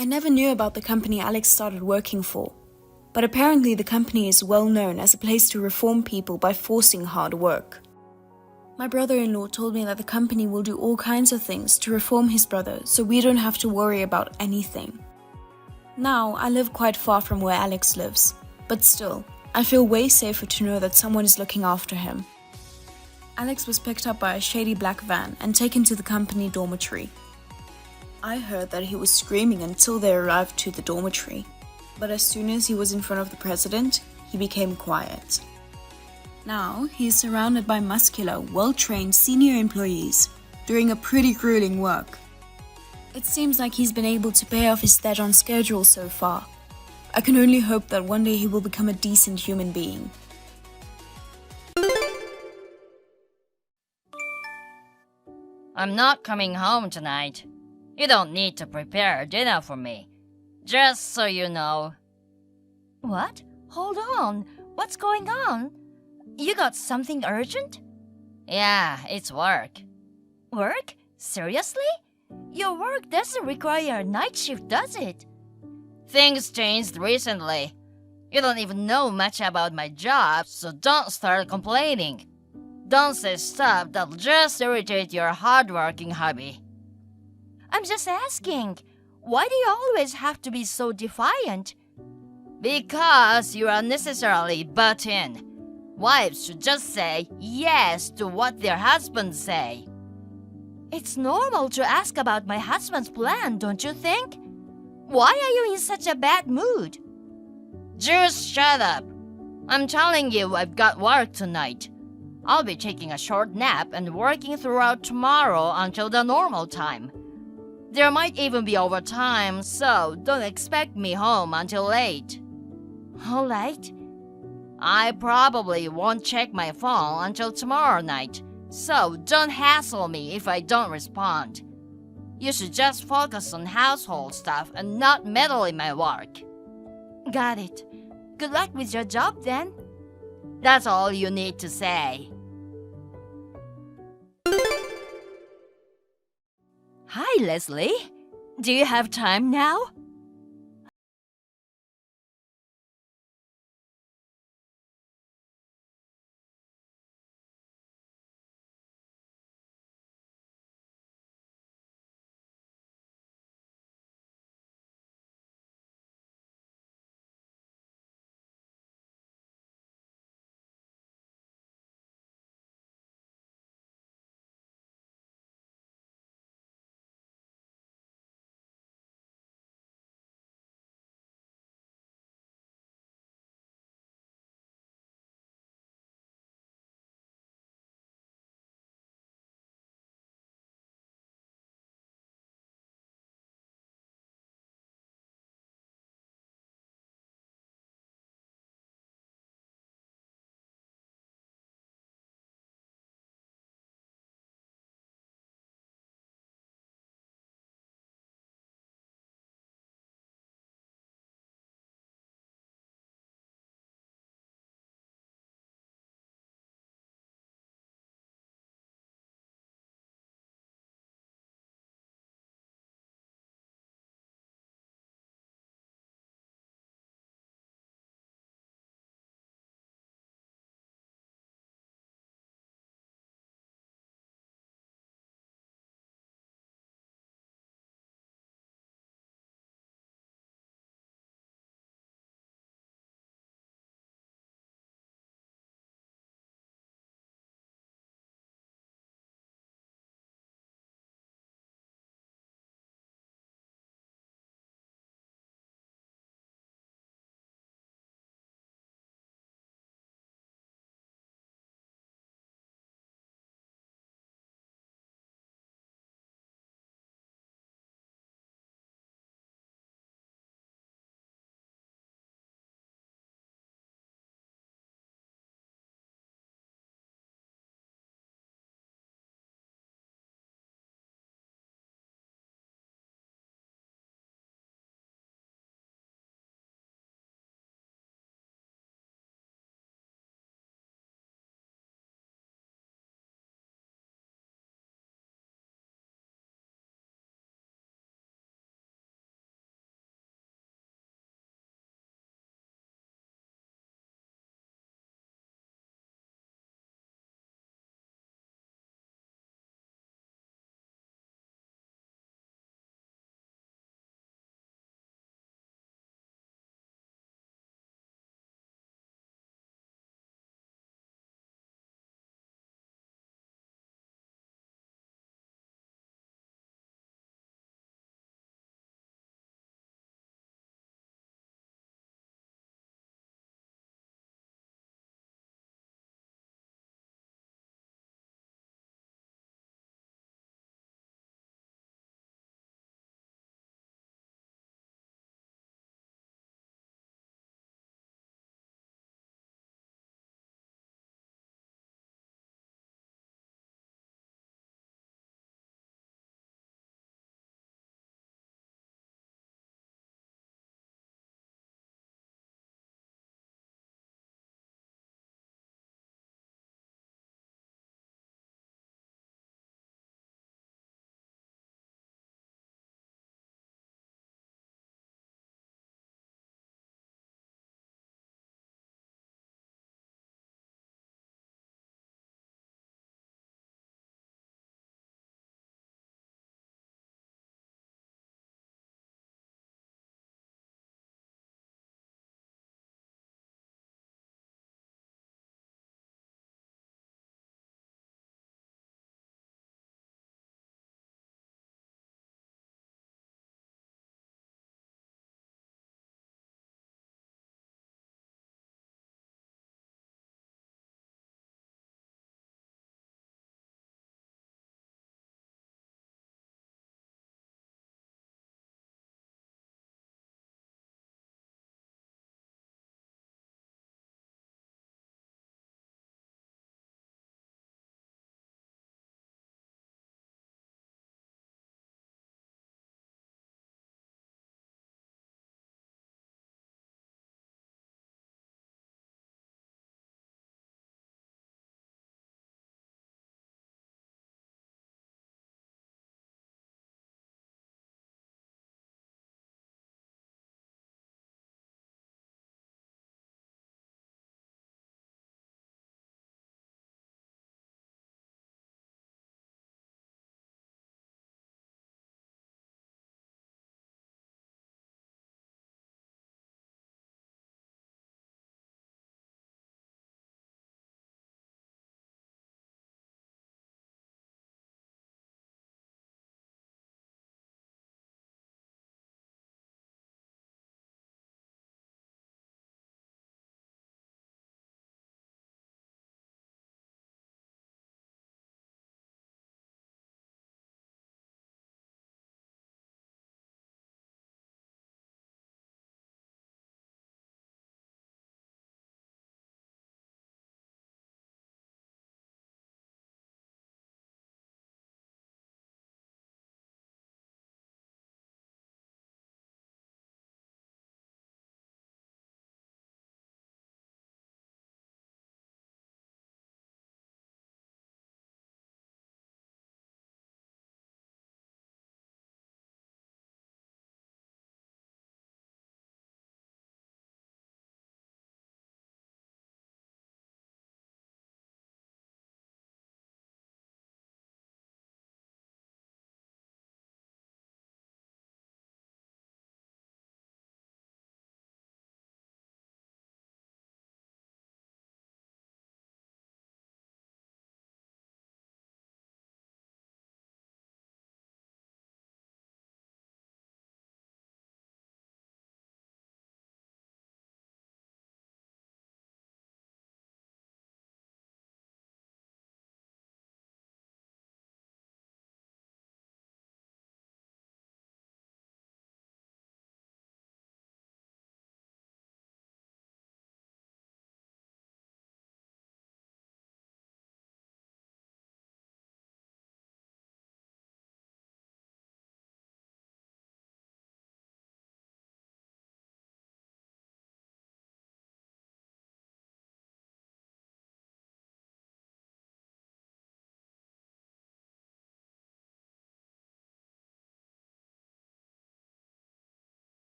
I never knew about the company Alex started working for, but apparently the company is well known as a place to reform people by forcing hard work. My brother-in-law told me that the company will do all kinds of things to reform his brother so we don't have to worry about anything. Now, I live quite far from where Alex lives, but still, I feel way safer to know that someone is looking after him. Alex was picked up by a shady black van and taken to the company dormitory. I heard that he was screaming until they arrived to the dormitory, but as soon as he was in front of the president, he became quiet. Now, he is surrounded by muscular, well-trained senior employees, doing a pretty grueling work. It seems like he's been able to pay off his debt on schedule so far. I can only hope that one day he will become a decent human being. I'm not coming home tonight. You don't need to prepare dinner for me. Just so you know. What? Hold on. What's going on? You got something urgent? Yeah, it's work. Work? Seriously? Your work doesn't require a night shift, does it? Things changed recently. You don't even know much about my job, so don't start complaining. Don't say stuff that'll just irritate your hardworking hubby. I'm just asking, why do you always have to be so defiant? Because you unnecessarily butt in. Wives should just say yes to what their husbands say. It's normal to ask about my husband's plan, don't you think? Why are you in such a bad mood? Just shut up. I'm telling you I've got work tonight. I'll be taking a short nap and working throughout tomorrow until the normal time. There might even be overtime, so don't expect me home until late. All right. I probably won't check my phone until tomorrow night, so don't hassle me if I don't respond. You should just focus on household stuff and not meddle in my work. Got it. Good luck with your job then. That's all you need to say. Hi, Leslie. Do you have time now?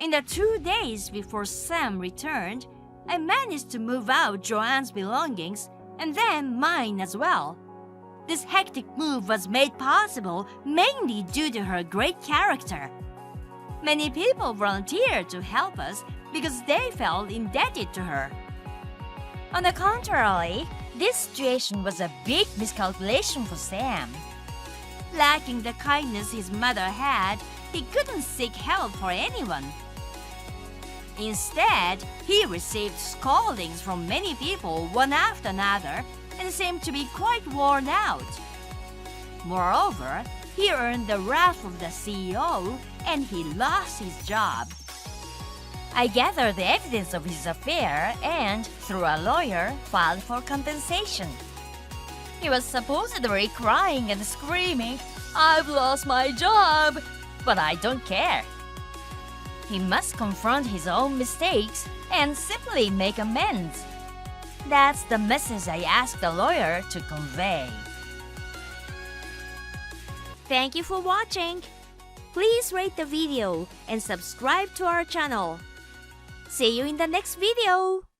In the 2 days before Sam returned, I managed to move out Joanne's belongings and then mine as well. This hectic move was made possible mainly due to her great character. Many people volunteered to help us because they felt indebted to her. On the contrary, this situation was a big miscalculation for Sam. Lacking the kindness his mother had, he couldn't seek help for anyone. Instead, he received scoldings from many people one after another and seemed to be quite worn out. Moreover, he earned the wrath of the CEO and he lost his job. I gathered the evidence of his affair and, through a lawyer, filed for compensation. He was supposedly crying and screaming, "I've lost my job!" But I don't care. He must confront his own mistakes and simply make amends. That's the message I asked the lawyer to convey. Thank you for watching. Please rate the video and subscribe to our channel. See you in the next video.